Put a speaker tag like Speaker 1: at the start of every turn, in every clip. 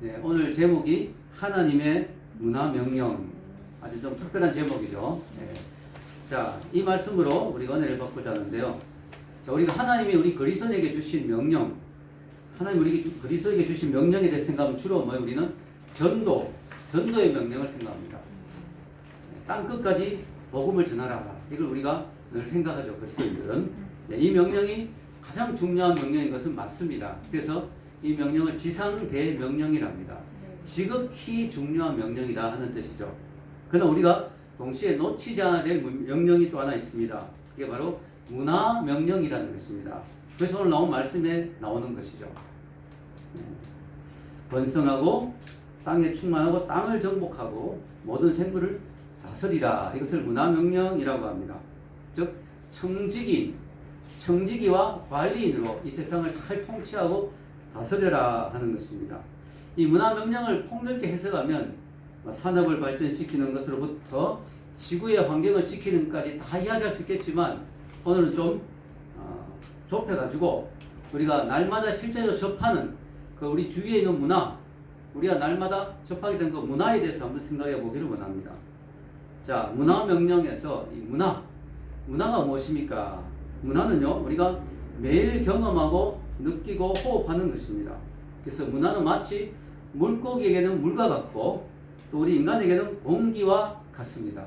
Speaker 1: 네, 오늘 제목이 하나님의 문화명령. 아주 좀 특별한 제목이죠. 네. 자, 이 말씀으로 우리가 은혜를 받고자 하는데요. 자, 우리가 하나님이 우리 그리스도인에게 주신 명령, 하나님 우리 그리스도에게 주신 명령에 대해 생각하면 주로 우리는 전도의 명령을 생각합니다. 땅 끝까지 복음을 전하라. 이걸 우리가 늘 생각하죠, 그리스도인들은. 네, 이 명령이 가장 중요한 명령인 것은 맞습니다. 그래서 이 명령을 지상대명령이랍니다. 지극히 중요한 명령이다 하는 뜻이죠. 그러나 우리가 동시에 놓치지 않아야 될 명령이 또 하나 있습니다. 이게 바로 문화명령이라는 것입니다. 그래서 오늘 나온 말씀에 나오는 것이죠. 번성하고 땅에 충만하고 땅을 정복하고 모든 생물을 다스리라. 이것을 문화명령이라고 합니다. 즉 청지기와 관리인으로 이 세상을 잘 통치하고 다스려라 하는 것입니다. 이 문화명령을 폭넓게 해석하면 산업을 발전시키는 것으로부터 지구의 환경을 지키는 것까지 다 이야기할 수 있겠지만 오늘은 좀 좁혀가지고 우리가 날마다 실제로 접하는 그 우리 주위에 있는 문화, 우리가 날마다 접하게 된 그 문화에 대해서 한번 생각해 보기를 원합니다. 자, 문화명령에서 이 문화가 무엇입니까? 문화는요, 우리가 매일 경험하고 느끼고 호흡하는 것입니다. 그래서 문화는 마치 물고기에게는 물과 같고 또 우리 인간에게는 공기와 같습니다.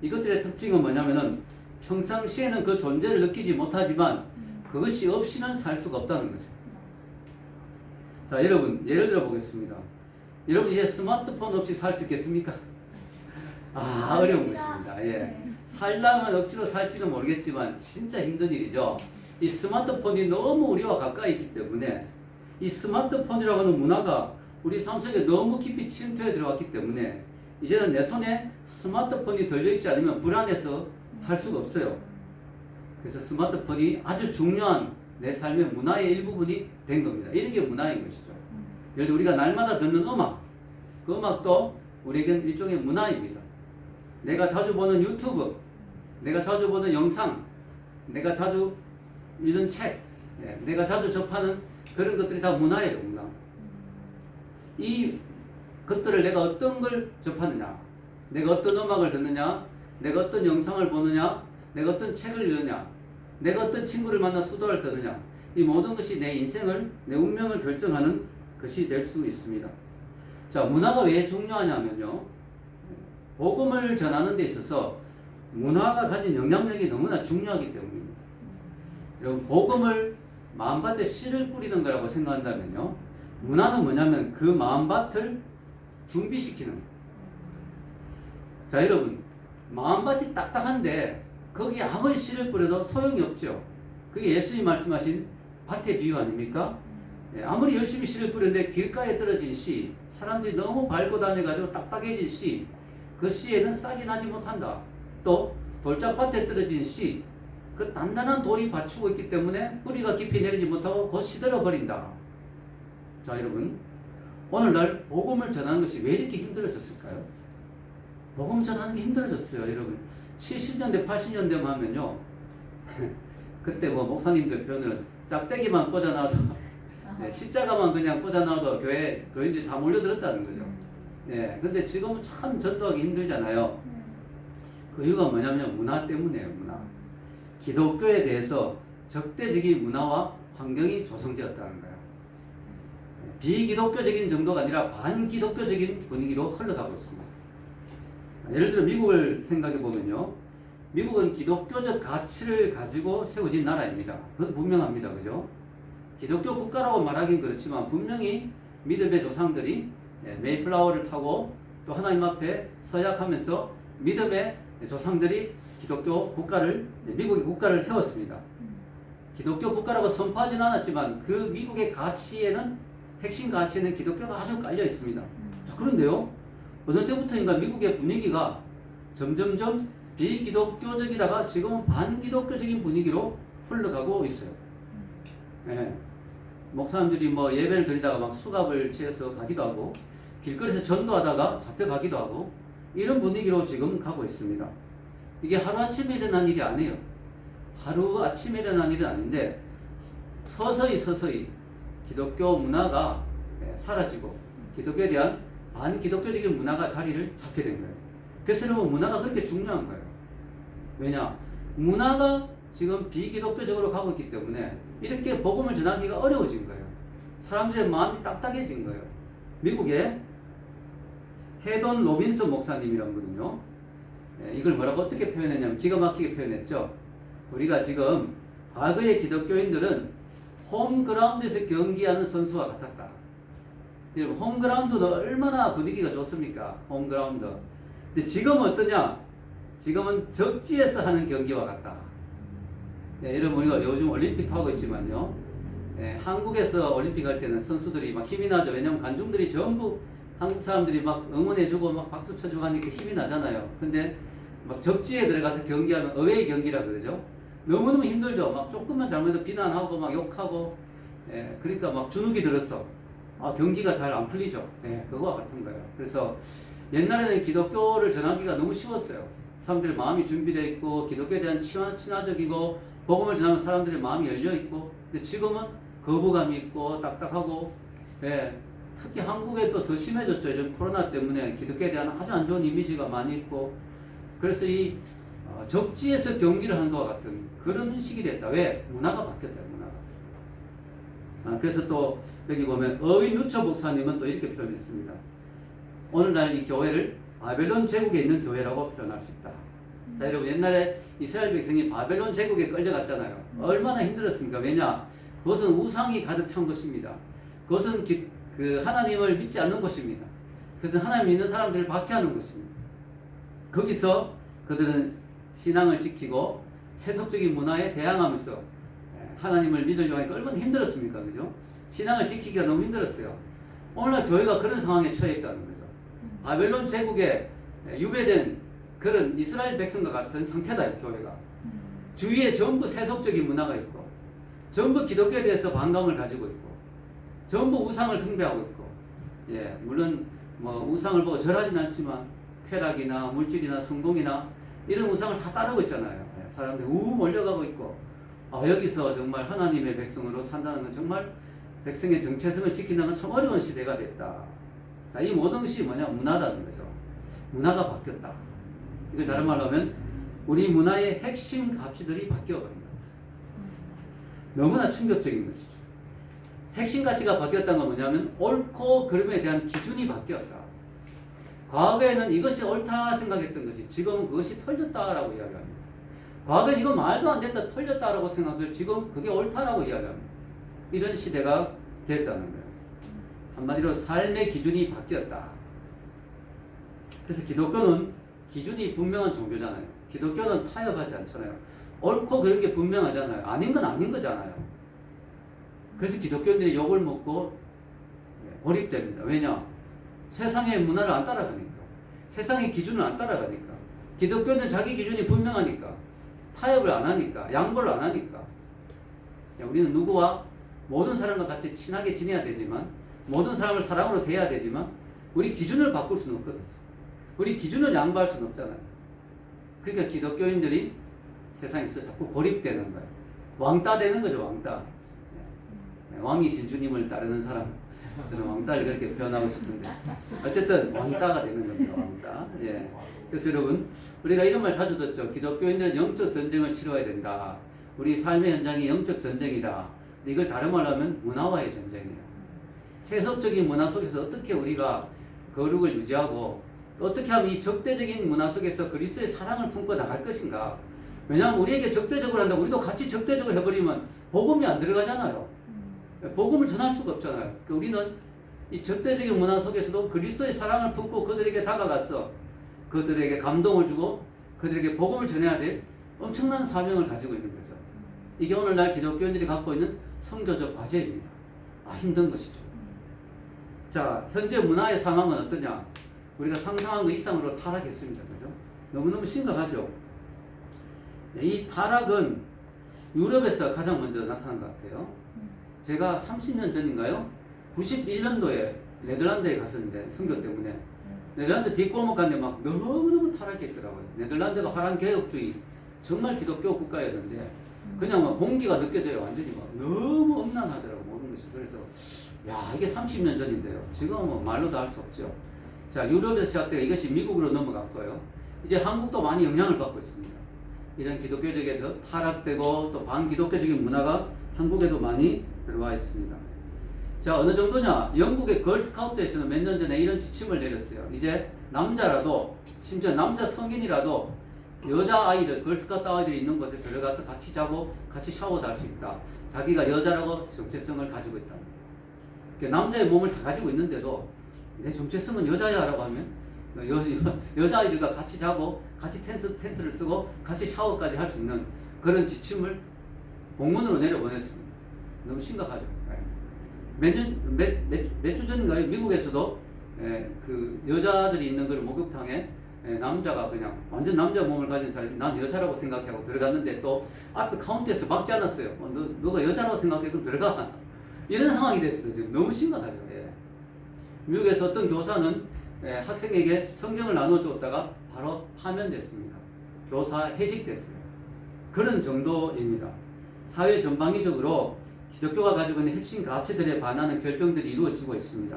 Speaker 1: 이것들의 특징은 뭐냐면은 평상시에는 그 존재를 느끼지 못하지만 그것이 없이는 살 수가 없다는 거죠. 자, 여러분 예를 들어 보겠습니다. 여러분 이제 스마트폰 없이 살 수 있겠습니까? 어려운 것입니다. 예. 살려면 억지로 살지는 모르겠지만 진짜 힘든 일이죠. 이 스마트폰이 너무 우리와 가까이 있기 때문에 이 스마트폰이라고 하는 문화가 우리 삶 속에 너무 깊이 침투해 들어왔기 때문에 이제는 내 손에 스마트폰이 들려있지 않으면 불안해서 살 수가 없어요. 그래서 스마트폰이 아주 중요한 내 삶의 문화의 일부분이 된 겁니다. 이런 게 문화인 것이죠. 예를 들어 우리가 날마다 듣는 음악, 그 음악도 우리에게는 일종의 문화입니다. 내가 자주 보는 유튜브, 내가 자주 보는 영상, 내가 자주 읽는 책, 내가 자주 접하는 그런 것들이 다 문화예요, 문화. 이 것들을 내가 어떤 걸 접하느냐, 내가 어떤 음악을 듣느냐, 내가 어떤 영상을 보느냐, 내가 어떤 책을 읽느냐, 내가 어떤 친구를 만나 수다를 떠느냐, 이 모든 것이 내 인생을, 내 운명을 결정하는 것이 될 수 있습니다. 자, 문화가 왜 중요하냐면요, 복음을 전하는 데 있어서 문화가 가진 영향력이 너무나 중요하기 때문입니다. 여러분, 복음을 마음밭에 씨를 뿌리는 거라고 생각한다면요, 문화는 뭐냐면 그 마음밭을 준비시키는 거예요. 자, 여러분, 마음밭이 딱딱한데 거기에 아무리 씨를 뿌려도 소용이 없죠. 그게 예수님 말씀하신 밭의 비유 아닙니까? 아무리 열심히 씨를 뿌렸는데 길가에 떨어진 씨, 사람들이 너무 밟고 다녀가지고 딱딱해진 씨, 그 씨에는 싹이 나지 못한다. 또 돌짝밭에 떨어진 씨, 그 단단한 돌이 받치고 있기 때문에 뿌리가 깊이 내리지 못하고 곧 시들어 버린다. 자, 여러분, 오늘날 복음을 전하는 것이 왜 이렇게 힘들어졌을까요? 복음 전하는 게 힘들어졌어요, 여러분. 70년대, 80년대만 하면요, 그때 목사님들 표현은 짝대기만 꽂아놔도, 십자가만 그냥 꽂아놔도 교인들이 다 몰려들었다는 거죠. 근데 지금은 참 전도하기 힘들잖아요. 그 이유가 뭐냐면 문화 때문이에요, 문화. 기독교에 대해서 적대적인 문화와 환경이 조성되었다는 거예요. 비기독교적인 정도가 아니라 반기독교적인 분위기로 흘러가고 있습니다. 예를 들어 미국을 생각해 보면요, 미국은 기독교적 가치를 가지고 세워진 나라입니다. 그건 분명합니다. 그죠? 기독교 국가라고 말하긴 그렇지만 분명히 믿음의 조상들이 메이플라워를 타고 또 하나님 앞에 서약하면서 믿음의 조상들이 기독교 국가를, 미국의 국가를 세웠습니다. 기독교 국가라고 선포하진 않았지만 그 미국의 가치에는, 핵심 가치에는 기독교가 아주 깔려 있습니다. 자, 그런데요, 어느 때부터인가 미국의 분위기가 점점점 비기독교적이다가 지금은 반기독교적인 분위기로 흘러가고 있어요. 목사님들이 예배를 드리다가 막 수갑을 취해서 가기도 하고, 길거리에서 전도하다가 잡혀가기도 하고, 이런 분위기로 지금 가고 있습니다. 이게 하루아침에 일어난 일이 아니에요. 하루아침에 일어난 일은 아닌데 서서히 기독교 문화가 사라지고 기독교에 대한 반기독교적인 문화가 자리를 잡게 된 거예요. 그래서 여러분 문화가 그렇게 중요한 거예요. 왜냐? 문화가 지금 비기독교적으로 가고 있기 때문에 이렇게 복음을 전하기가 어려워진 거예요. 사람들의 마음이 딱딱해진 거예요. 미국에 헤돈 로빈슨 목사님이란 분은요, 이걸 뭐라고 어떻게 표현했냐면 기가 막히게 표현했죠. 우리가 지금 과거의 기독교인들은 홈그라운드에서 경기하는 선수와 같았다. 여러분 홈그라운드는 얼마나 분위기가 좋습니까? 홈그라운드. 근데 지금은 어떠냐? 지금은 적지에서 하는 경기와 같다. 여러분 우리가 요즘 올림픽도 하고 있지만요, 한국에서 올림픽 할 때는 선수들이 막 힘이 나죠. 왜냐면 관중들이 전부 한국 사람들이 막 응원해주고 막 박수 쳐주고 하니까 힘이 나잖아요. 근데 막 적지에 들어가서 경기하는 어웨이 경기라 그러죠. 너무너무 힘들죠. 막 조금만 잘못해도 비난하고 막 욕하고, 그러니까 막 주눅이 들었어. 경기가 잘 안 풀리죠. 그거와 같은 거예요. 그래서 옛날에는 기독교를 전하기가 너무 쉬웠어요. 사람들의 마음이 준비되어 있고 기독교에 대한 친화적이고 복음을 전하면 사람들의 마음이 열려 있고. 근데 지금은 거부감이 있고 딱딱하고, 특히 한국에 또 더 심해졌죠. 요즘 코로나 때문에 기독교에 대한 아주 안 좋은 이미지가 많이 있고. 그래서 이 적지에서 경기를 하는 것과 같은 그런 인식이 됐다. 왜? 문화가 바뀌었다. 문화가. 그래서 또 여기 보면 어윈 루처 목사님은 또 이렇게 표현했습니다. 오늘날 이 교회를 바벨론 제국에 있는 교회라고 표현할 수 있다. 자, 여러분 옛날에 이스라엘 백성이 바벨론 제국에 끌려갔잖아요. 얼마나 힘들었습니까? 왜냐? 그것은 우상이 가득 찬 것입니다. 그것은 그 하나님을 믿지 않는 것입니다. 그래서 하나님 믿는 사람들을 박해하는 것입니다. 거기서 그들은 신앙을 지키고 세속적인 문화에 대항하면서 하나님을 믿으려고 하니까 얼마나 힘들었습니까? 그죠? 신앙을 지키기가 너무 힘들었어요. 오늘날 교회가 그런 상황에 처해 있다는 거죠. 바벨론 제국에 유배된 그런 이스라엘 백성과 같은 상태다, 교회가. 주위에 전부 세속적인 문화가 있고, 전부 기독교에 대해서 반감을 가지고 있고, 전부 우상을 숭배하고 있고, 물론 뭐 우상을 보고 절하진 않지만 쾌락이나 물질이나 성공이나 이런 우상을 다 따르고 있잖아요. 사람들이 몰려가고 있고, 여기서 정말 하나님의 백성으로 산다는 건 정말 백성의 정체성을 지킨다는 건 참 어려운 시대가 됐다. 자, 이 모든 것이 뭐냐? 문화라는 거죠. 문화가 바뀌었다. 이걸 다른 말로 하면 우리 문화의 핵심 가치들이 바뀌어버린다. 너무나 충격적인 것이죠. 핵심 가치가 바뀌었다는 건 뭐냐면 옳고 그름에 대한 기준이 바뀌었다. 과거에는 이것이 옳다 생각했던 것이 지금은 그것이 털렸다라고 이야기합니다. 과거에 이건 말도 안 된다, 털렸다라고 생각해서 지금 그게 옳다라고 이야기합니다. 이런 시대가 됐다는 거예요. 한마디로 삶의 기준이 바뀌었다. 그래서 기독교는 기준이 분명한 종교잖아요. 기독교는 타협하지 않잖아요. 옳고 그런 게 분명하잖아요. 아닌 건 아닌 거잖아요. 그래서 기독교인들이 욕을 먹고 고립됩니다. 왜냐? 세상의 문화를 안 따라가니까. 세상의 기준을 안 따라가니까. 기독교는 자기 기준이 분명하니까. 타협을 안 하니까. 양보를 안 하니까. 우리는 누구와 모든 사람과 같이 친하게 지내야 되지만, 모든 사람을 사랑으로 대해야 되지만, 우리 기준을 바꿀 수는 없거든요. 우리 기준을 양보할 수는 없잖아요. 그러니까 기독교인들이 세상에서 자꾸 고립되는 거예요. 왕따 되는 거죠, 왕따. 왕이신 주님을 따르는 사람. 저는 왕따를 그렇게 표현하고 싶은데. 어쨌든 왕따가 되는 겁니다, 왕따. 그래서 여러분, 우리가 이런 말 자주 듣죠. 기독교인들은 영적 전쟁을 치러야 된다. 우리 삶의 현장이 영적 전쟁이다. 이걸 다른 말로 하면 문화와의 전쟁이에요. 세속적인 문화 속에서 어떻게 우리가 거룩을 유지하고 어떻게 하면 이 적대적인 문화 속에서 그리스도의 사랑을 품고 나갈 것인가. 왜냐하면 우리에게 적대적으로 한다고 우리도 같이 적대적으로 해버리면 복음이 안 들어가잖아요. 복음을 전할 수가 없잖아요. 그러니까 우리는 이 적대적인 문화 속에서도 그리스도의 사랑을 품고 그들에게 다가가서 그들에게 감동을 주고 그들에게 복음을 전해야 될 엄청난 사명을 가지고 있는 거죠. 이게 오늘날 기독교인들이 갖고 있는 선교적 과제입니다. 힘든 것이죠. 자, 현재 문화의 상황은 어떠냐? 우리가 상상한 것 이상으로 타락했습니다. 그죠? 너무너무 심각하죠? 이 타락은 유럽에서 가장 먼저 나타난 것 같아요. 제가 30년 전인가요? 91년도에 네덜란드에 갔었는데, 선교 때문에. 네덜란드 뒷골목 갔는데 막 너무너무 타락했더라고요. 네덜란드가 화랑개혁주의, 정말 기독교 국가였는데, 그냥 막 공기가 느껴져요. 완전히 막 너무 엄난하더라고요. 모든 것이. 그래서, 야, 이게 30년 전인데요. 지금은 뭐 말로도 할 수 없죠. 자, 유럽에서 시작되어 이것이 미국으로 넘어갔고요. 이제 한국도 많이 영향을 받고 있습니다. 이런 기독교적에서 타락되고 또 반기독교적인 문화가 한국에도 많이 들어와 있습니다. 자, 어느 정도냐? 영국의 걸스카우트에서는 몇 년 전에 이런 지침을 내렸어요. 이제 남자라도, 심지어 남자 성인이라도 여자 아이들, 걸스카우트 아이들이 있는 곳에 들어가서 같이 자고 같이 샤워도 할 수 있다. 자기가 여자라고 정체성을 가지고 있다. 남자의 몸을 다 가지고 있는데도 내 정체성은 여자야 라고 하면 여자 아이들과 같이 자고 같이 텐트를 쓰고 같이 샤워까지 할 수 있는 그런 지침을 공문으로 내려보냈습니다. 너무 심각하죠. 몇 주 전인가요? 미국에서도 그 여자들이 있는 그 목욕탕에 남자가 그냥 완전 남자 몸을 가진 사람이 난 여자라고 생각하고 들어갔는데 또 앞에 카운터에서 막지 않았어요. 너가 여자라고 생각해 그럼 들어가. 이런 상황이 됐어요. 지금 너무 심각하죠. 미국에서 어떤 교사는 학생에게 성경을 나눠주었다가 바로 파면됐습니다. 교사 해직됐어요. 그런 정도입니다. 사회 전방위적으로 기독교가 가지고 있는 핵심 가치들에 반하는 결정들이 이루어지고 있습니다.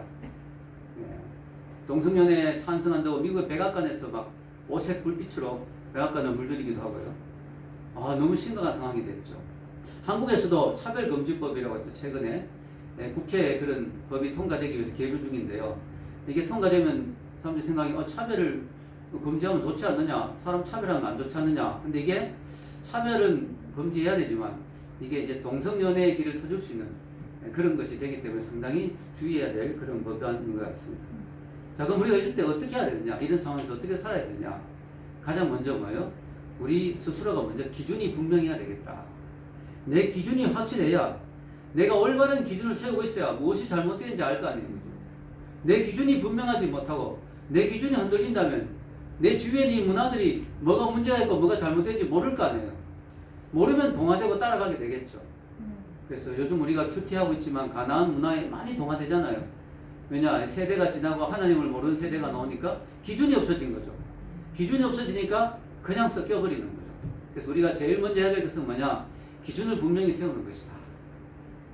Speaker 1: 동성연애 찬성한다고 미국의 백악관에서 막 오색 불빛으로 백악관을 물들이기도 하고요. 너무 심각한 상황이 됐죠. 한국에서도 차별금지법이라고 해서 최근에 국회에 그런 법이 통과되기 위해서 계류 중인데요. 이게 통과되면 사람들이 생각이 차별을 금지하면 좋지 않느냐, 사람 차별하면 안 좋지 않느냐. 근데 이게 차별은 금지해야 되지만 이게 이제 동성연애의 길을 터줄 수 있는 그런 것이 되기 때문에 상당히 주의해야 될 그런 법안인 것 같습니다. 자, 그럼 우리가 이럴 때 어떻게 해야 되느냐, 이런 상황에서 어떻게 살아야 되느냐. 가장 먼저 뭐예요? 우리 스스로가 먼저 기준이 분명해야 되겠다. 내 기준이 확실해야 내가 올바른 기준을 세우고 있어야 무엇이 잘못되는지 알 거 아닙니까? 내 기준이 분명하지 못하고 내 기준이 흔들린다면 내 주변의 이 문화들이 뭐가 문제가 있고 뭐가 잘못되는지 모를 거 아니에요. 모르면 동화되고 따라가게 되겠죠. 그래서 요즘 우리가 큐티하고 있지만 가나안 문화에 많이 동화되잖아요. 왜냐? 세대가 지나고 하나님을 모르는 세대가 나오니까 기준이 없어진 거죠. 기준이 없어지니까 그냥 섞여버리는 거죠. 그래서 우리가 제일 먼저 해야 될 것은 뭐냐? 기준을 분명히 세우는 것이다.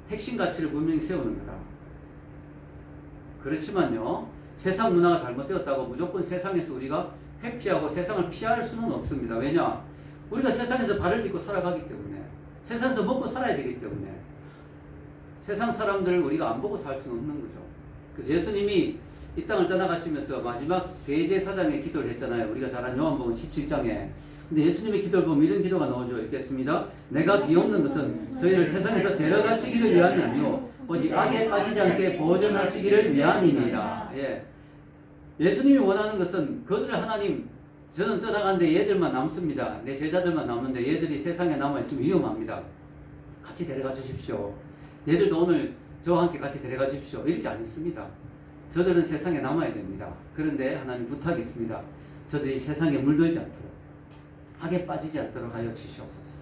Speaker 1: 핵심 가치를 분명히 세우는 거다. 그렇지만요, 세상 문화가 잘못되었다고 무조건 세상에서 우리가 회피하고 세상을 피할 수는 없습니다. 왜냐? 우리가 세상에서 발을 딛고 살아가기 때문에, 세상에서 먹고 살아야 되기 때문에 세상 사람들을 우리가 안 보고 살 수는 없는 거죠. 그래서 예수님이 이 땅을 떠나가시면서 마지막 대제사장의 기도를 했잖아요. 우리가 잘 아는 요한복음 17장에. 근데 예수님의 기도를 보면 이런 기도가 나오죠. 읽겠습니다. 내가 비옵는 것은 저희를 세상에서 데려가시기를 위함이 아니요 오직 악에 빠지지 않게 보존하시기를 위함이니이다. 예수님이 원하는 것은 그들을 하나님, 저는 떠나가는데 얘들만 남습니다. 내 제자들만 남는데 얘들이 세상에 남아있으면 위험합니다. 같이 데려가 주십시오. 얘들도 오늘 저와 함께 같이 데려가 주십시오. 이렇게 안 했습니다. 저들은 세상에 남아야 됩니다. 그런데 하나님 부탁이 있습니다. 저들이 세상에 물들지 않도록, 악에 빠지지 않도록 하여 주시옵소서.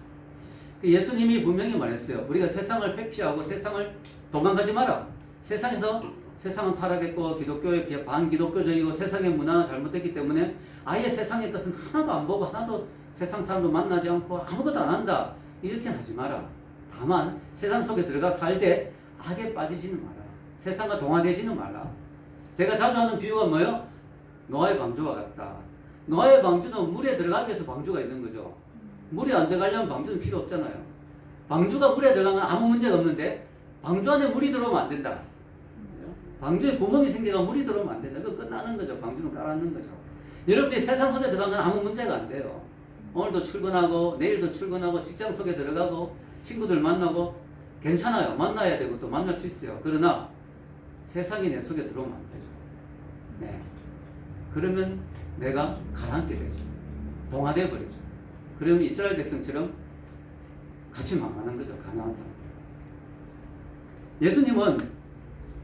Speaker 1: 예수님이 분명히 말했어요. 우리가 세상을 회피하고 세상을 도망가지 마라. 세상은 타락했고 기독교에 반기독교적이고 세상의 문화가 잘못됐기 때문에 아예 세상의 것은 하나도 안 보고 하나도 세상 사람도 만나지 않고 아무것도 안 한다. 이렇게 하지 마라. 다만 세상 속에 들어가 살되 악에 빠지지는 마라. 세상과 동화되지는 말라. 제가 자주 하는 비유가 뭐예요? 노아의 방주와 같다. 노아의 방주는 물에 들어가기 위해서 방주가 있는 거죠. 물에 안 들어가려면 방주는 필요 없잖아요. 방주가 물에 들어가면 아무 문제가 없는데 방주 안에 물이 들어오면 안 된다. 방주에 구멍이 생겨서 물이 들어오면 안 된다. 그거 끝나는 거죠. 방주는 깔아놓는 거죠. 여러분이 세상 속에 들어가면 아무 문제가 안 돼요. 오늘도 출근하고 내일도 출근하고 직장 속에 들어가고 친구들 만나고 괜찮아요. 만나야 되고 또 만날 수 있어요. 그러나 세상이 내 속에 들어오면 안 되죠. 그러면 내가 가라앉게 되죠. 동화되어 버리죠. 그러면 이스라엘 백성처럼 같이 망하는 거죠. 가나안 사람. 예수님은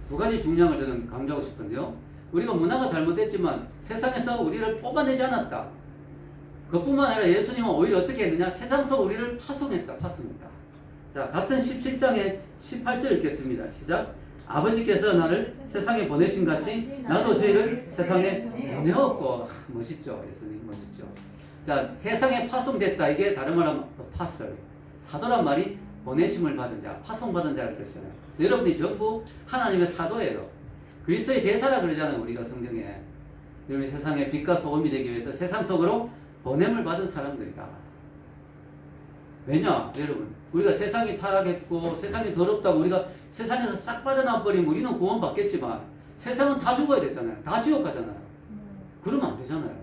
Speaker 1: 두 가지 중요한 걸 저는 강조하고 싶은데요. 우리가 문화가 잘못됐지만 세상에서 우리를 뽑아내지 않았다. 그뿐만 아니라 예수님은 오히려 어떻게 했느냐? 세상 속 우리를 파송했다. 자, 같은 17장의 18절 읽겠습니다. 시작. 아버지께서 나를 세상에 보내신 같이 나도 저희를 세상에 보내었고. 멋있죠. 예수님 멋있죠. 자, 세상에 파송됐다. 이게 다른 말로 파설. 사도란 말이 보내심을 받은 자, 파송받은 자를 뜻이잖아요. 그래서 여러분이 전부 하나님의 사도예요. 그리스도의 대사라 그러잖아요. 우리가 성경에. 여러분이 세상에 빛과 소금이 되기 위해서 세상 속으로 보냄을 받은 사람들이다. 왜냐? 여러분, 우리가 세상이 타락했고 세상이 더럽다고 우리가 세상에서 싹 빠져나와 버리면 우리는 구원받겠지만 세상은 다 죽어야 되잖아요. 다 지옥 가잖아요. 그러면 안 되잖아요.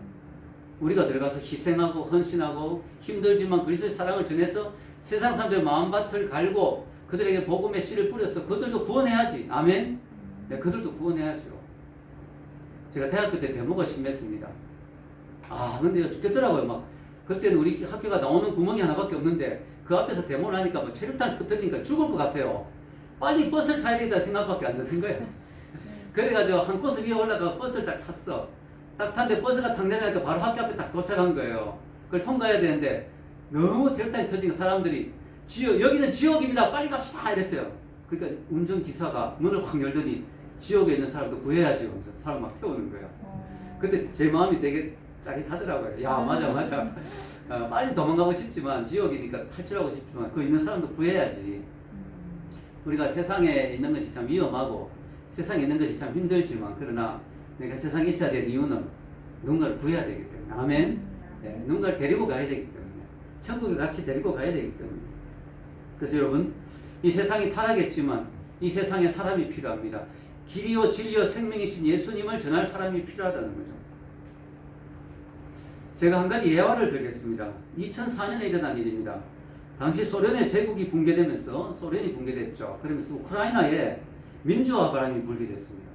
Speaker 1: 우리가 들어가서 희생하고 헌신하고 힘들지만 그리스도의 사랑을 전해서 세상 사람들의 마음밭을 갈고 그들에게 복음의 씨를 뿌려서 그들도 구원해야지. 아멘? 네, 그들도 구원해야죠. 제가 대학교 때 데모가 심했습니다. 근데 죽겠더라고요. 막 그때는 우리 학교가 나오는 구멍이 하나밖에 없는데 그 앞에서 데모를 하니까 뭐 체류탄 터뜨리니까 죽을 것 같아요. 빨리 버스를 타야 되겠다 생각밖에 안 드는 거예요. 그래가지고 한 코스 위에 올라가 버스를 딱 탔어. 딱 탔는데 버스가 탁 내려니까 바로 학교 앞에 딱 도착한 거예요. 그걸 통과해야 되는데 너무 체류탄이 터지니까 사람들이 여기는 지옥입니다. 빨리 갑시다 이랬어요. 그러니까 운전기사가 문을 확 열더니 지옥에 있는 사람도 구해야지 하면서 사람 막 태우는 거예요. 그때 제 마음이 되게 짜릿하더라고요. 야, 맞아. 빨리 도망가고 싶지만 지옥이니까 탈출하고 싶지만 그 있는 사람도 구해야지. 우리가 세상에 있는 것이 참 위험하고 세상에 있는 것이 참 힘들지만 그러나 내가 세상에 있어야 될 이유는 누군가를 구해야 되기 때문에. 아멘. 네, 누군가를 데리고 가야 되기 때문에. 천국에 같이 데리고 가야 되기 때문에. 그래서 여러분, 이 세상이 타락했지만 이 세상에 사람이 필요합니다. 길이요 진리요 생명이신 예수님을 전할 사람이 필요하다는 거죠. 제가 한 가지 예화를 들겠습니다. 2004년에 일어난 일입니다. 당시 소련의 제국이 붕괴되면서 소련이 붕괴됐죠. 그러면서 우크라이나에 민주화 바람이 불게 됐습니다.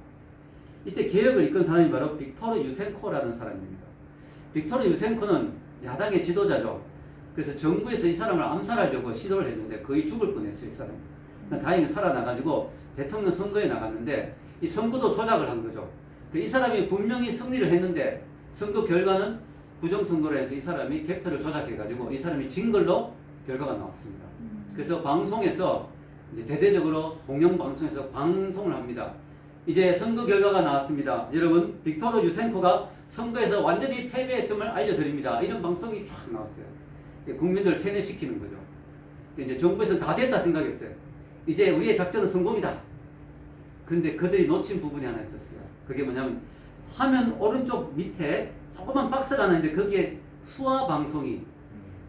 Speaker 1: 이때 개혁을 이끈 사람이 바로 빅토르 유센코라는 사람입니다. 빅토르 유센코는 야당의 지도자죠. 그래서 정부에서 이 사람을 암살하려고 시도를 했는데 거의 죽을 뻔했어요. 이 사람이. 다행히 살아나가지고 대통령 선거에 나갔는데 이 선거도 조작을 한 거죠. 이 사람이 분명히 승리를 했는데 선거 결과는 부정선거로 해서 이 사람이 개표를 조작해가지고 이 사람이 진 걸로 결과가 나왔습니다. 그래서 방송에서 이제 대대적으로 공영방송에서 방송을 합니다. 이제 선거 결과가 나왔습니다. 여러분, 빅토르 유센코가 선거에서 완전히 패배했음을 알려드립니다. 이런 방송이 쫙 나왔어요. 국민들 세뇌시키는 거죠. 이제 정부에서는 다 됐다 생각했어요. 이제 우리의 작전은 성공이다. 근데 그들이 놓친 부분이 하나 있었어요. 그게 뭐냐면 화면 오른쪽 밑에 조그만 박스가 하나 있는데 거기에 수화 방송이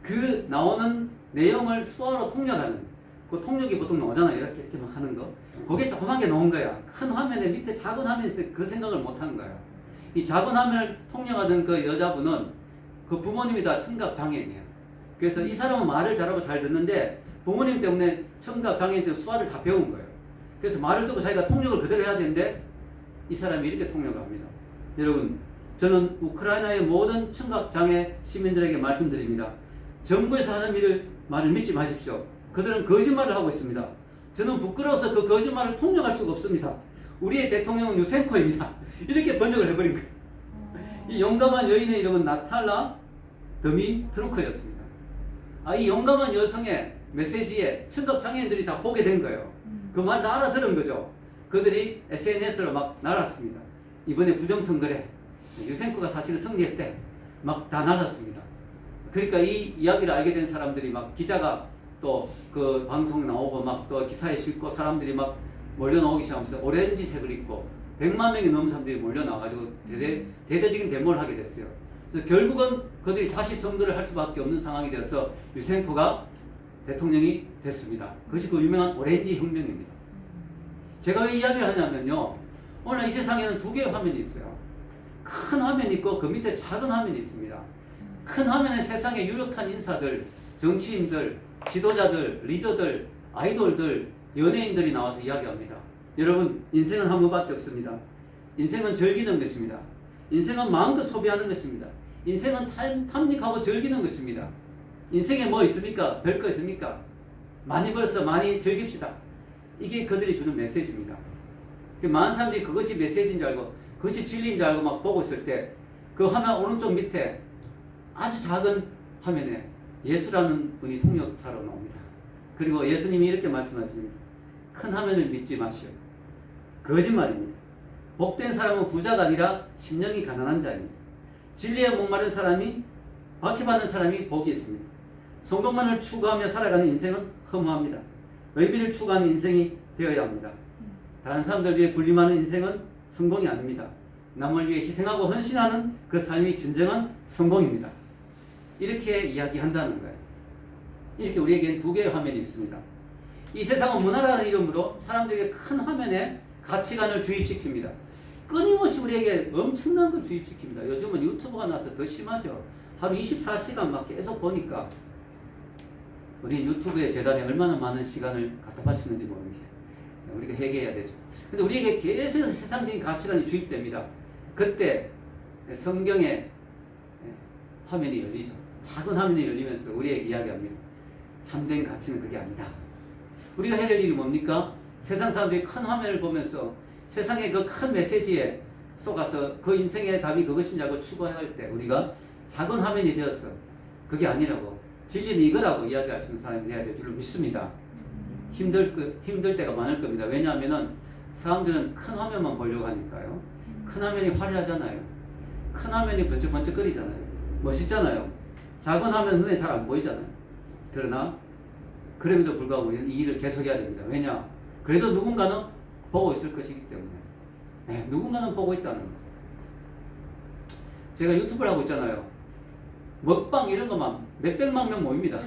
Speaker 1: 그 나오는 내용을 수화로 통역하는 그 통역이 보통 나오잖아요. 이렇게 막 하는 거. 그게 조그맣게 나온 거야. 큰 화면에 밑에 작은 화면에 있을 때 그 생각을 못 한 거야. 이 작은 화면을 통역하던 그 여자분은 그 부모님이 다 청각 장애인이에요. 그래서 이 사람은 말을 잘하고 잘 듣는데 부모님 때문에 청각 장애인 때문에 수화를 다 배운 거예요. 그래서 말을 듣고 자기가 통역을 그대로 해야 되는데 이 사람이 이렇게 통역을 합니다. 여러분, 저는 우크라이나의 모든 청각장애 시민들에게 말씀드립니다. 정부에서 하는 말을 믿지 마십시오. 그들은 거짓말을 하고 있습니다. 저는 부끄러워서 그 거짓말을 통역할 수가 없습니다. 우리의 대통령은 유센코입니다. 이렇게 번역을 해버린 거예요. 이 용감한 여인의 이름은 나탈라 드미트루크였습니다. 이 용감한 여성의 메시지에 청각장애인들이 다 보게 된 거예요. 그 말을 다 알아들은 거죠. 그들이 SNS로 막 날았습니다. 이번에 부정선거래 유센코가 사실은 승리했대. 막 다 날았습니다. 그러니까 이 이야기를 알게 된 사람들이 막 기자가 또 그 방송에 나오고 막 또 기사에 싣고 사람들이 막 몰려나오기 시작하면서 오렌지색을 입고 100만 명이 넘는 사람들이 몰려나와가지고 대대적인 데모를 하게 됐어요. 그래서 결국은 그들이 다시 선거를 할 수밖에 없는 상황이 되어서 유센코가 대통령이 됐습니다. 그것이 그 유명한 오렌지 혁명입니다. 제가 왜 이야기를 하냐면요. 오늘 이 세상에는 두 개의 화면이 있어요. 큰 화면이 있고 그 밑에 작은 화면이 있습니다. 큰 화면에 세상의 유력한 인사들, 정치인들, 지도자들, 리더들, 아이돌들, 연예인들이 나와서 이야기합니다. 여러분, 인생은 한 번밖에 없습니다. 인생은 즐기는 것입니다. 인생은 마음껏 소비하는 것입니다. 인생은 탐닉하고 즐기는 것입니다. 인생에 뭐 있습니까? 별거 있습니까? 많이 벌어서 많이 즐깁시다. 이게 그들이 주는 메시지입니다. 많은 사람들이 그것이 메시지인 줄 알고 그것이 진리인 줄 알고 막 보고 있을 때 그 화면 오른쪽 밑에 아주 작은 화면에 예수라는 분이 통역사로 나옵니다. 그리고 예수님이 이렇게 말씀하십니다. 큰 화면을 믿지 마시오. 거짓말입니다. 복된 사람은 부자가 아니라 심령이 가난한 자입니다. 진리에 목마른 사람이 박해받는 사람이 복이 있습니다. 성공만을 추구하며 살아가는 인생은 허무합니다. 의미를 추구하는 인생이 되어야 합니다. 다른 사람들 위해 군림하는 인생은 성공이 아닙니다. 남을 위해 희생하고 헌신하는 그 삶이 진정한 성공입니다. 이렇게 이야기한다는 거예요. 이렇게 우리에겐 두 개의 화면이 있습니다. 이 세상은 문화라는 이름으로 사람들에게 큰 화면에 가치관을 주입시킵니다. 끊임없이 우리에게 엄청난 걸 주입시킵니다. 요즘은 유튜브가 나서 더 심하죠. 하루 24시간 막 계속 보니까 우리 유튜브의 재단에 얼마나 많은 시간을 갖다 바치는지 모릅니다. 우리가 회개해야 되죠. 근데 우리에게 계속 세상적인 가치관이 주입됩니다. 그때 성경의 화면이 열리죠. 작은 화면이 열리면서 우리에게 이야기합니다. 참된 가치는 그게 아니다. 우리가 해야 될 일이 뭡니까? 세상 사람들이 큰 화면을 보면서 세상의 그 큰 메시지에 속아서 그 인생의 답이 그것이냐고 추구할 때 우리가 작은 화면이 되어서 그게 아니라고, 진리는 이거라고 이야기할 수 있는 사람이 되어야 될 줄로 믿습니다. 힘들 때가 많을 겁니다. 왜냐하면 사람들은 큰 화면만 보려고 하니까요. 큰 화면이 화려하잖아요. 큰 화면이 번쩍번쩍거리잖아요. 멋있잖아요. 작은 화면 눈에 잘 안 보이잖아요. 그러나 그럼에도 불구하고 우리는 이 일을 계속해야 됩니다. 왜냐? 그래도 누군가는 보고 있을 것이기 때문에. 네, 누군가는 보고 있다는 거죠. 제가 유튜브를 하고 있잖아요. 먹방 이런 것만 몇백만 명 모입니다.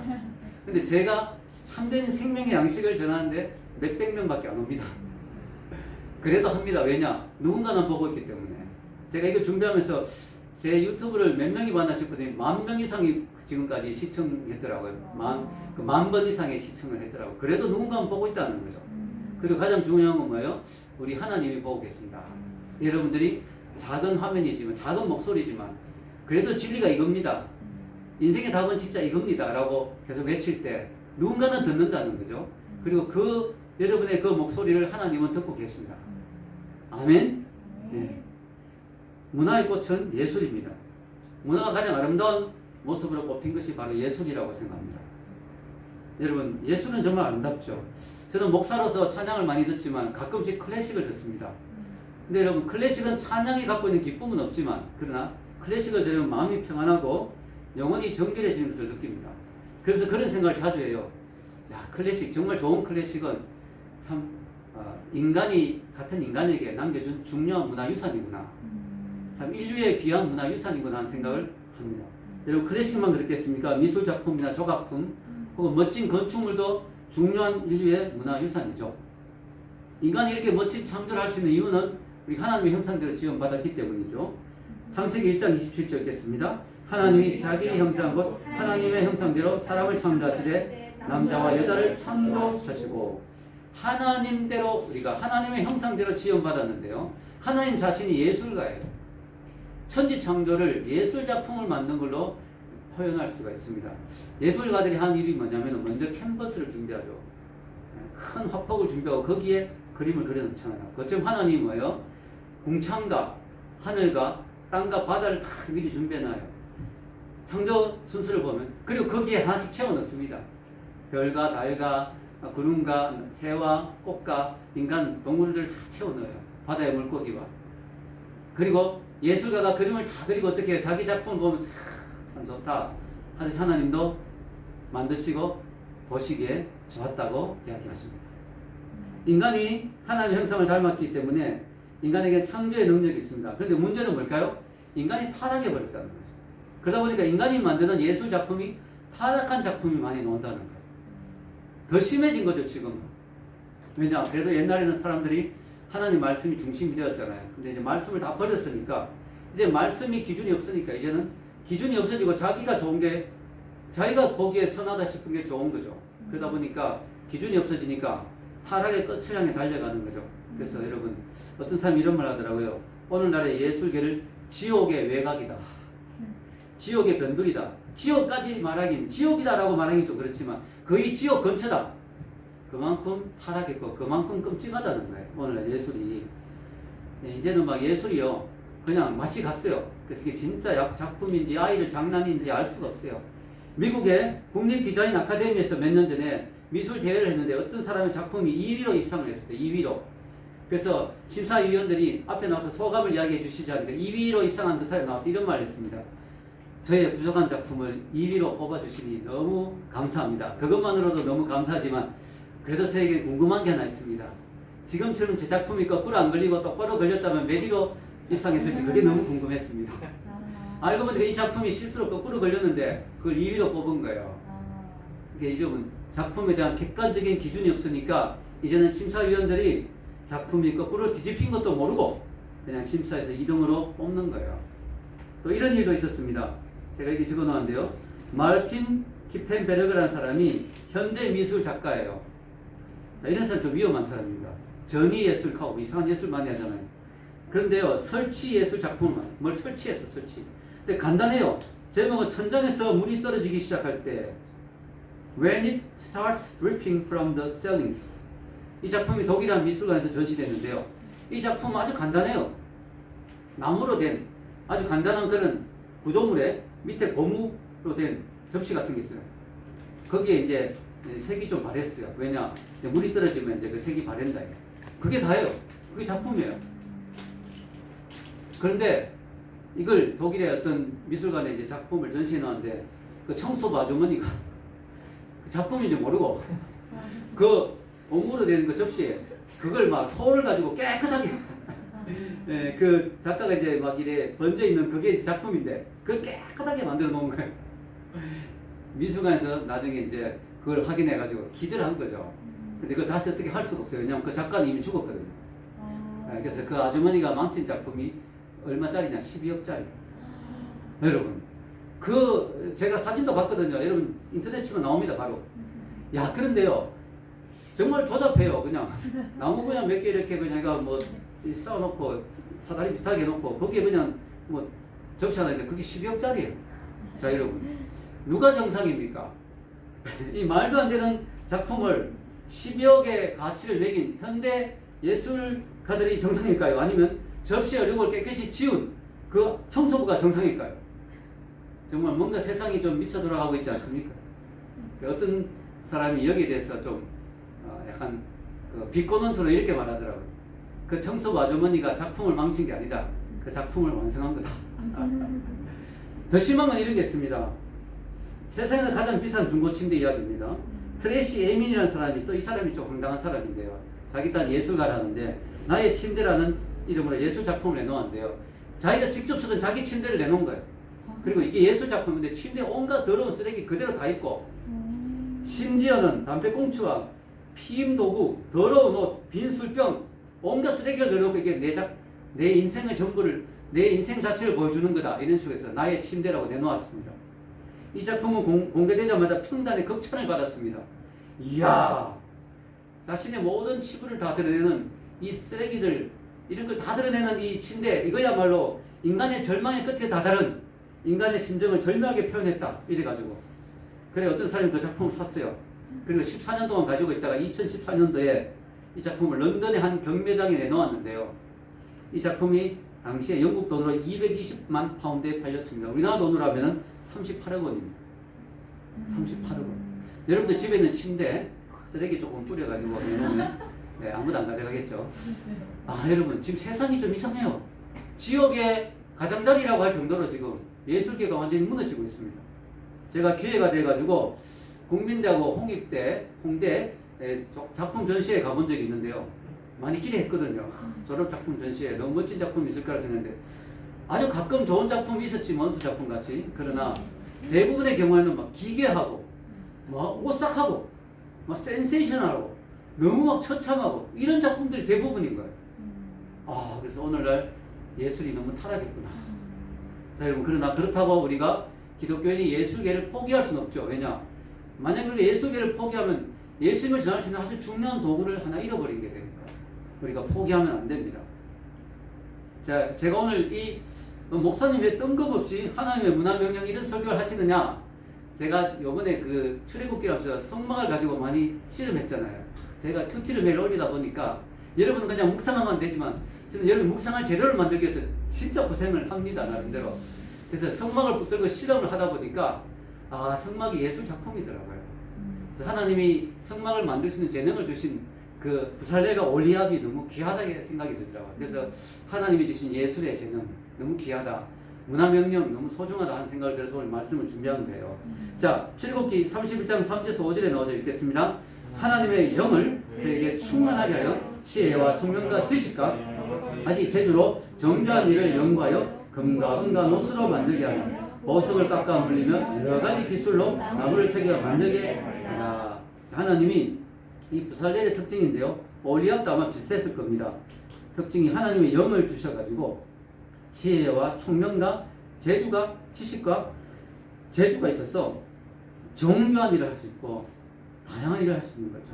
Speaker 1: 근데 제가 참된 생명의 양식을 전하는데 몇백 명밖에 안 옵니다. 그래도 합니다. 왜냐? 누군가는 보고 있기 때문에. 제가 이걸 준비하면서 제 유튜브를 몇 명이 봤나 싶더니 10,000명 이상이 지금까지 시청했더라고요. 만 번 이상의 시청을 했더라고요. 그래도 누군가는 보고 있다는 거죠. 그리고 가장 중요한 건 뭐예요? 우리 하나님이 보고 계신다. 여러분들이 작은 화면이지만, 작은 목소리지만 그래도 진리가 이겁니다. 인생의 답은 진짜 이겁니다. 라고 계속 외칠 때 누군가는 듣는다는 거죠. 그리고 여러분의 그 목소리를 하나님은 듣고 계십니다. 아멘? 네. 문화의 꽃은 예술입니다. 문화가 가장 아름다운 모습으로 꼽힌 것이 바로 예술이라고 생각합니다. 여러분, 예술은 정말 아름답죠. 저는 목사로서 찬양을 많이 듣지만 가끔씩 클래식을 듣습니다. 근데 여러분, 클래식은 찬양이 갖고 있는 기쁨은 없지만, 그러나 클래식을 들으면 마음이 평안하고 영혼이 정결해지는 것을 느낍니다. 그래서 그런 생각을 자주 해요. 야, 클래식, 정말 좋은 클래식은 참 인간이 같은 인간에게 남겨준 중요한 문화유산이구나. 참 인류의 귀한 문화유산이구나 하는 생각을 합니다. 여러분, 클래식만 그렇겠습니까? 미술작품이나 조각품 혹은 멋진 건축물도 중요한 인류의 문화유산이죠. 인간이 이렇게 멋진 창조를 할 수 있는 이유는 우리 하나님의 형상대로 지음받았기 때문이죠. 창세기 1장 27절 읽겠습니다. 하나님이 자기의 형상 곧 하나님의 형상대로 사람을 창조하시되 남자와 여자를 창조하시고, 하나님대로, 우리가 하나님의 형상대로 지음받았는데요. 하나님 자신이 예술가예요. 천지 창조를 예술 작품을 만든 걸로 표현할 수가 있습니다. 예술가들이 한 일이 뭐냐면 먼저 캔버스를 준비하죠. 큰 화폭을 준비하고 거기에 그림을 그려놓잖아요. 그쯤 하나님이 뭐예요? 궁창과 하늘과 땅과 바다를 다 미리 준비해놔요. 창조 순서를 보면. 그리고 거기에 하나씩 채워넣습니다. 별과 달과 구름과 새와 꽃과 인간, 동물들 다 채워넣어요. 바다의 물고기와. 그리고 예술가가 그림을 다 그리고 어떻게 해요? 자기 작품을 보면서 참 좋다 하듯이 하나님도 만드시고 보시기에 좋았다고 이야기하십니다. 인간이 하나님의 형상을 닮았기 때문에 인간에게 창조의 능력이 있습니다. 그런데 문제는 뭘까요? 인간이 타락해버렸다는 거죠. 그러다 보니까 인간이 만드는 예술 작품이 타락한 작품이 많이 나온다는 거예요. 더 심해진 거죠, 지금. 왜냐? 그래도 옛날에는 사람들이 하나님 말씀이 중심이 되었잖아요. 근데 이제 말씀을 다 버렸으니까, 이제 말씀이 기준이 없으니까 이제는 기준이 없어지고 자기가 좋은 게, 자기가 보기에 선하다 싶은 게 좋은 거죠. 그러다 보니까 기준이 없어지니까 타락의 끝을 향해 달려가는 거죠. 그래서 여러분, 어떤 사람이 이런 말 하더라고요. 오늘날의 예술계를 지옥의 외곽이다. 지옥의 변두리다. 지옥까지 말하긴, 지옥이다라고 말하긴 좀 그렇지만 거의 지옥 근처다. 그만큼 타락했고 그만큼 끔찍하다는 거예요. 오늘날 예술이. 이제는 막 예술이요, 그냥 맛이 갔어요. 그래서 이게 진짜 작품인지 아이들 장난인지 알 수가 없어요. 미국의 국립 디자인 아카데미에서 몇 년 전에 미술 대회를 했는데 어떤 사람의 작품이 2위로 입상을 했습니다. 2위로. 그래서 심사위원들이 앞에 나와서 소감을 이야기해 주시지 않으니까 2위로 입상한 그 사람이 나와서 이런 말을 했습니다. 저의 부족한 작품을 2위로 뽑아주시니 너무 감사합니다. 그것만으로도 너무 감사하지만 그래도 저에게 궁금한 게 하나 있습니다. 지금처럼 제 작품이 거꾸로 안 걸리고 똑바로 걸렸다면 몇 위로 입상했을지 그게 너무 궁금했습니다. 알고 보니까 이 작품이 실수로 거꾸로 걸렸는데 그걸 2위로 뽑은 거예요. 이게 이러면 작품에 대한 객관적인 기준이 없으니까 이제는 심사위원들이 작품이 거꾸로 뒤집힌 것도 모르고 그냥 심사에서 2등으로 뽑는 거예요. 또 이런 일도 있었습니다. 제가 이게 적어놓았는데요. 마르틴 키펜베르그라는 사람이 현대 미술 작가예요. 자, 이런 사람 좀 위험한 사람입니다. 전위 예술가고 이상한 예술 많이 하잖아요. 그런데요, 설치 예술 작품은 뭘 설치했어, 설치. 근데 간단해요. 제목은 천장에서 물이 떨어지기 시작할 때 When it starts dripping from the ceilings. 이 작품이 독일한 미술관에서 전시됐는데요. 이 작품은 아주 간단해요. 나무로 된 아주 간단한 그런 구조물에 밑에 고무로 된 접시 같은 게 있어요. 거기에 이제 색이 좀 바랬어요. 왜냐? 물이 떨어지면 이제 그 색이 바랜다. 그게 다예요. 그게 작품이에요. 그런데 이걸 독일의 어떤 미술관에 이제 작품을 전시해 놨는데 그 청소부 아주머니가 그 작품인지 모르고 그 고무로 된 그 접시에 그걸 막 소를 가지고 깨끗하게 예, 그 작가가 이제 막 이래 번져 있는 그게 작품인데 그걸 깨끗하게 만들어 놓은 거예요. 미술관에서 나중에 이제 그걸 확인해 가지고 기절한 거죠. 근데 그걸 다시 어떻게 할 수가 없어요. 왜냐면 그 작가는 이미 죽었거든요. 예, 그래서 그 아주머니가 망친 작품이 얼마짜리냐? 12억짜리. 여러분, 그 제가 사진도 봤거든요. 여러분 인터넷 치면 나옵니다. 바로. 야, 그런데요. 정말 조잡해요. 그냥 나무 그냥 몇 개 이렇게 그냥 뭐 쌓아놓고 사다리 비슷하게 해놓고 거기에 그냥 뭐 접시 하나 있는데 그게 12억짜리예요. 자, 여러분, 누가 정상입니까? 이 말도 안 되는 작품을 12억의 가치를 매긴 현대 예술가들이 정상일까요? 아니면 접시 어류를 깨끗이 지운 그 청소부가 정상일까요? 정말 뭔가 세상이 좀 미쳐 돌아가고 있지 않습니까? 어떤 사람이 여기에 대해서 좀 약간 그 비꼬넌트로 이렇게 말하더라고요. 그 청소부 아주머니가 작품을 망친 게 아니다. 그 작품을 완성한 거다. 더 심한 건 이런 게 있습니다. 세상에서 가장 비싼 중고 침대 이야기입니다. 트래시 에민이라는 사람이 또 이 사람이 좀 황당한 사람인데요. 자기 딴 예술가라는데 나의 침대라는 이름으로 예술 작품을 내놓았는데요. 자기가 직접 쓰던 자기 침대를 내놓은 거예요. 그리고 이게 예술 작품인데 침대에 온갖 더러운 쓰레기 그대로 다 있고 심지어는 담배꽁초와 피임 도구, 더러운 옷, 빈술병 온갖 쓰레기를 넣어놓고 이게 내 인생의 전부를 내 인생 자체를 보여주는 거다. 이런 식으로 해서 나의 침대라고 내놓았습니다. 이 작품은 공개되자마자 평단의 극찬을 받았습니다. 이야, 자신의 모든 치부를 다 드러내는 이 쓰레기들 이런 걸 다 드러내는 이 침대 이거야말로 인간의 절망의 끝에 다다른 인간의 심정을 절묘하게 표현했다. 이래가지고 그래 어떤 사람이 그 작품을 샀어요. 그리고 14년 동안 가지고 있다가 2014년도에 이 작품을 런던의 한 경매장에 내놓았는데요. 이 작품이 당시에 영국 돈으로 220만 파운드에 팔렸습니다. 우리나라 돈으로 하면 38억 원입니다. 38억 원. 여러분들 집에 있는 침대 쓰레기 조금 뿌려가지고 내놓으면 네, 아무도 안 가져가겠죠. 아, 여러분 지금 세상이 좀 이상해요. 지역의 가장자리라고 할 정도로 지금 예술계가 완전히 무너지고 있습니다. 제가 기회가 돼가지고 국민대하고 홍대 작품 전시회 가본 적이 있는데요. 많이 기대했거든요. 졸업 작품 전시회 너무 멋진 작품이 있을 거라 생각했는데 아주 가끔 좋은 작품이 있었지 원수 작품 같이. 그러나 대부분의 경우에는 막 기괴하고 막 오싹하고 막 센세이션하고 너무 막 처참하고 이런 작품들이 대부분인 거예요. 아, 그래서 오늘날 예술이 너무 타락했구나. 자, 여러분, 그러나 그렇다고 우리가 기독교인이 예술계를 포기할 수는 없죠. 왜냐? 만약에 우리가 예술계를 포기하면 예수님을 전할 수 있는 아주 중요한 도구를 하나 잃어버리게 되니까 우리가 포기하면 안 됩니다. 자, 제가 오늘 이 목사님 왜 뜬금없이 하나님의 문화명령 이런 설교를 하시느냐? 제가 요번에 그 출애굽기라면서 성막을 가지고 많이 실험했잖아요. 제가 큐티를 매일 올리다 보니까 여러분은 그냥 묵상하면 되지만 저는 여러분 묵상할 재료를 만들기 위해서 진짜 고생을 합니다. 나름대로. 그래서 성막을 붙들고 실험을 하다 보니까 아, 성막이 예술 작품이더라고요. 그래서 하나님이 성막을 만들 수 있는 재능을 주신 그 부살레가 올리압이 너무 귀하다게 생각이 들더라고요. 그래서 하나님이 주신 예술의 재능 너무 귀하다. 문화명령 너무 소중하다 하는 생각을 들어서 오늘 말씀을 준비한 거예요. 자, 출애굽기 31장 3절에서 5절에 나와져 있겠습니다. 하나님의 영을 그에게 충만하게 하여 지혜와 총명과 지식과 아직 재주로 정교한 일을 연구하여 금과 은과 노스로 만들게 하며 보석을 깎아 물리며 여러 가지 기술로 나무를 새겨 만들게 하라. 하나님이 이 부살렐의 특징인데요. 올리압도 아마 비슷했을 겁니다. 특징이 하나님의 영을 주셔가지고 지혜와 총명과 재주가 지식과 재주가 있어서 정교한 일을 할 수 있고 다양한 일을 할 수 있는 거죠.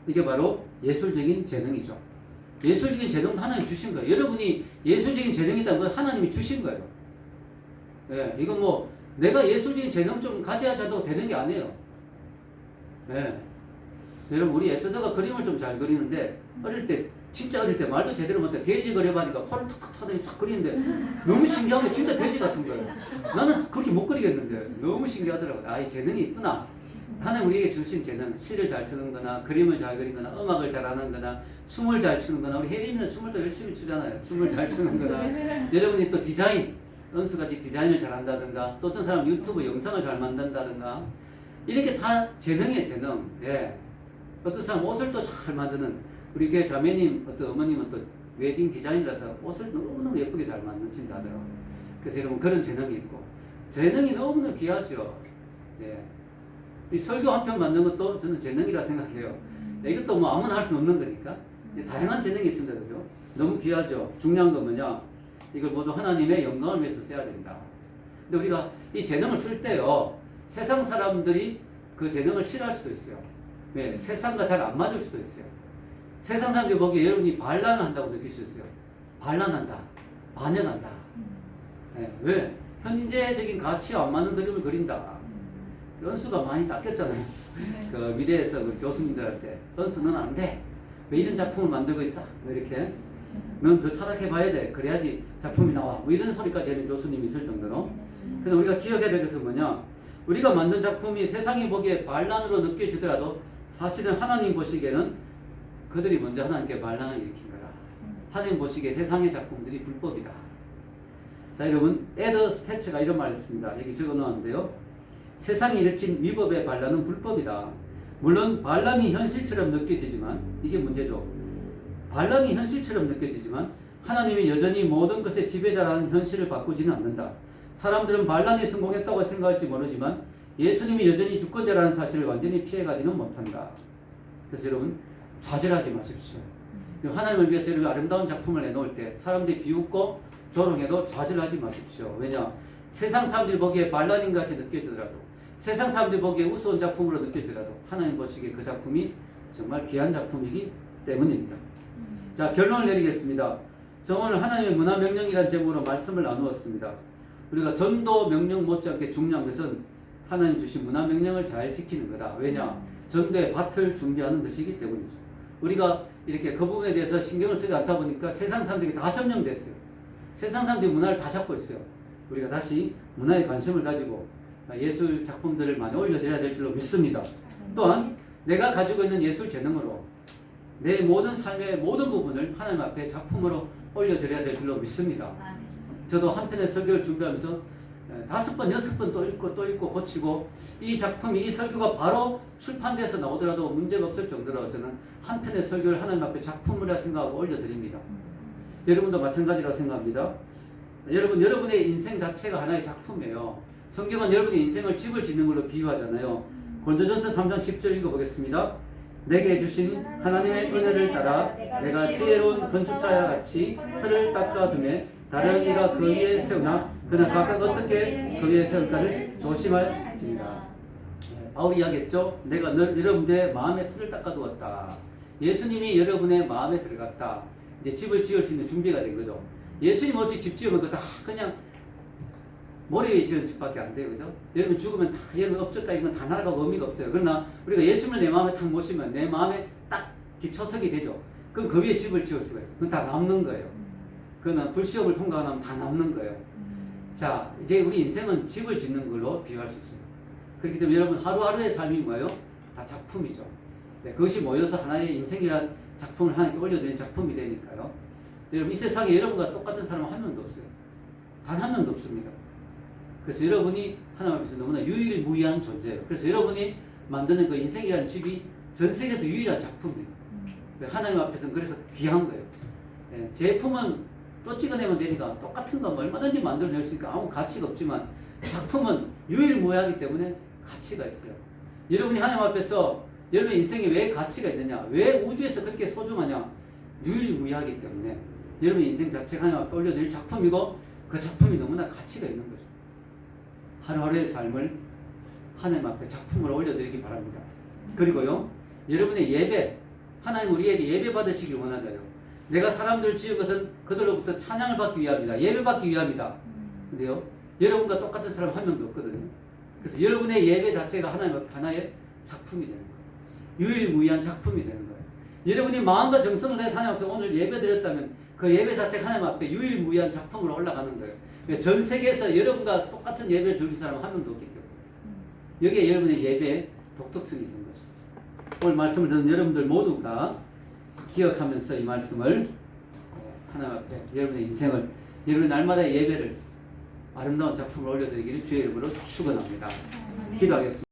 Speaker 1: 이게 바로 예술적인 재능이죠. 예술적인 재능도 하나님 주신 거예요. 여러분이 예술적인 재능이 있다는 건 하나님이 주신 거예요. 예, 이건 뭐 내가 예술적인 재능 좀 가져야 한다고 되는 게 아니에요. 예. 여러분 우리 에스더가 그림을 좀 잘 그리는데 진짜 어릴 때 말도 제대로 못해 돼지 그려봐니까 코를 툭툭 타더니 싹 그리는데 너무 신기한 게 진짜 돼지 같은 거예요. 나는 그렇게 못 그리겠는데 너무 신기하더라고요. 아, 이 재능이 있구나. 하나님 우리에게 주신 재능, 시를 잘 쓰는 거나 그림을 잘 그리는 거나 음악을 잘하는 거나 춤을 잘 추는 거나 우리 혜림이는 춤을 또 열심히 추잖아요. 춤을 잘 추는 거나 여러분이 또 디자인, 은수같이 디자인을 잘한다든가 또 어떤 사람 유튜브 영상을 잘 만든다든가 이렇게 다 재능이에요. 재능. 예. 어떤 사람 옷을 또 잘 만드는 우리 교회 자매님, 어떤 어머님은 또 웨딩 디자인이라서 옷을 너무너무 예쁘게 잘 만드신다 하더라고요. 그래서 여러분 그런 재능이 있고 재능이 너무너무 귀하죠. 예. 이 설교 한 편 만든 것도 저는 재능이라 생각해요. 이것도 뭐 아무나 할 수 없는 거니까. 다양한 재능이 있습니다. 그죠? 너무 귀하죠. 중요한 건 뭐냐? 이걸 모두 하나님의 영광을 위해서 써야 된다. 근데 우리가 이 재능을 쓸 때요, 세상 사람들이 그 재능을 싫어할 수도 있어요. 왜? 세상과 잘 안 맞을 수도 있어요. 세상 사람들이 보기에 여러분이 반란을 한다고 느낄 수 있어요. 반란한다. 반역한다. 네. 왜? 현재적인 가치와 안 맞는 그림을 그린다. 은수가 많이 닦였잖아요. 그 미대에서 그 교수님들한테 은수 너는 안 돼. 왜 이런 작품을 만들고 있어? 뭐 이렇게 넌 더 타락해 봐야 돼. 그래야지 작품이 나와. 뭐 이런 소리까지 하는 교수님이 있을 정도로. 근데 우리가 기억해야 될 것은 뭐냐? 우리가 만든 작품이 세상이 보기에 반란으로 느껴지더라도 사실은 하나님 보시기에는 그들이 먼저 하나님께 반란을 일으킨 거다. 하나님 보시기에 세상의 작품들이 불법이다. 자, 여러분 에더 스태처가 이런 말을 했습니다. 여기 적어놓았는데요. 세상이 일으킨 위법의 반란은 불법이다. 물론 반란이 현실처럼 느껴지지만 이게 문제죠. 반란이 현실처럼 느껴지지만 하나님이 여전히 모든 것의 지배자라는 현실을 바꾸지는 않는다. 사람들은 반란이 성공했다고 생각할지 모르지만 예수님이 여전히 주권자라는 사실을 완전히 피해가지는 못한다. 그래서 여러분 좌절하지 마십시오. 하나님을 위해서 여러분 아름다운 작품을 내놓을 때 사람들이 비웃고 조롱해도 좌절하지 마십시오. 왜냐? 세상 사람들이 보기에 반란인 같이 느껴지더라도 세상 사람들이 보기에 우스운 작품으로 느껴지더라도 하나님 보시기에 그 작품이 정말 귀한 작품이기 때문입니다. 자, 결론을 내리겠습니다. 저 오늘 하나님의 문화명령이라는 제목으로 말씀을 나누었습니다. 우리가 전도 명령 못지않게 중요한 것은 하나님 주신 문화명령을 잘 지키는 거다. 왜냐? 전도의 밭을 준비하는 것이기 때문이죠. 우리가 이렇게 그 부분에 대해서 신경을 쓰지 않다 보니까 세상 사람들이 다 점령됐어요. 세상 사람들이 문화를 다 잡고 있어요. 우리가 다시 문화에 관심을 가지고 예술 작품들을 많이 올려드려야 될 줄로 믿습니다. 또한 내가 가지고 있는 예술 재능으로 내 모든 삶의 모든 부분을 하나님 앞에 작품으로 올려드려야 될 줄로 믿습니다. 저도 한 편의 설교를 준비하면서 5번, 6번 또 읽고 고치고 이 작품이 이 설교가 바로 출판돼서 나오더라도 문제가 없을 정도로 저는 한 편의 설교를 하나님 앞에 작품이라 생각하고 올려드립니다. 여러분도 마찬가지라고 생각합니다. 여러분의 인생 자체가 하나의 작품이에요. 성경은 여러분의 인생을 집을 짓는 걸로 비유하잖아요. 고린도전서 3장 10절 읽어보겠습니다. 내게 주신 하나님의 은혜를 따라 내가 지혜로운 건축자와 같이 틀을 닦아두매 다른 이가 그 위에 세우나 그는 각각 어떻게 그 위에 세울까를 조심할지니라. 바울이 이야기했죠. 내가 여러분의 마음의 틀을 닦아두었다. 예수님이 여러분의 마음에 들어갔다. 이제 집을 지을 수 있는 준비가 된 거죠. 예수님 없이 집 지으면 그거 다 그냥 모래 위에 지은 집밖에 안 돼요. 그죠? 여러분 죽으면 다, 여러분 업적까지 이건 다 날아가고 의미가 없어요. 그러나 우리가 예수님을 내 마음에 탁 모시면 내 마음에 딱 기초석이 되죠. 그럼 그 위에 집을 지을 수가 있어요. 그건 다 남는 거예요. 그거는 불시험을 통과하면 다 남는 거예요. 자, 이제 우리 인생은 집을 짓는 걸로 비유할 수 있습니다. 그렇기 때문에 여러분 하루하루의 삶이 뭐예요? 다 작품이죠. 네, 그것이 모여서 하나의 인생이란 작품을 하나님께 올려드리는 작품이 되니까요. 여러분 이 세상에 여러분과 똑같은 사람은 한 명도 없어요. 단 한 명도 없습니다. 그래서 여러분이 하나님 앞에서 너무나 유일무이한 존재예요. 그래서 여러분이 만드는 그 인생이라는 집이 전 세계에서 유일한 작품이에요. 하나님 앞에서는 그래서 귀한 거예요. 예, 제품은 또 찍어내면 되니까 똑같은 거 얼마든지 만들어낼 수 있으니까 아무 가치가 없지만 작품은 유일무이하기 때문에 가치가 있어요. 여러분이 하나님 앞에서 여러분의 인생에 왜 가치가 있느냐, 왜 우주에서 그렇게 소중하냐, 유일무이하기 때문에 여러분의 인생 자체가 하나님 앞에 올려드릴 작품이고 그 작품이 너무나 가치가 있는 거죠. 하루하루의 삶을 하나님 앞에 작품으로 올려드리기 바랍니다. 그리고요, 여러분의 예배, 하나님 우리에게 예배 받으시길 원하잖아요. 내가 사람들을 지은 것은 그들로부터 찬양을 받기 위함이다. 예배 받기 위함이다. 근데요, 여러분과 똑같은 사람 한 명도 없거든요. 그래서 여러분의 예배 자체가 하나님 앞에 하나의 작품이 되는 거예요. 유일무이한 작품이 되는 거예요. 여러분이 마음과 정성을 다해서 하나님 앞에 오늘 예배 드렸다면 그 예배 자체가 하나님 앞에 유일무이한 작품으로 올라가는 거예요. 전 세계에서 여러분과 똑같은 예배를 드릴 사람은 한 명도 없기 때문에 여기에 여러분의 예배의 독특성이 있는 거죠. 오늘 말씀을 듣는 여러분들 모두가 기억하면서 이 말씀을 하나님 앞에 여러분의 인생을, 여러분의 날마다의 예배를 아름다운 작품을 올려드리기를 주의 이름으로 축원합니다. 기도하겠습니다.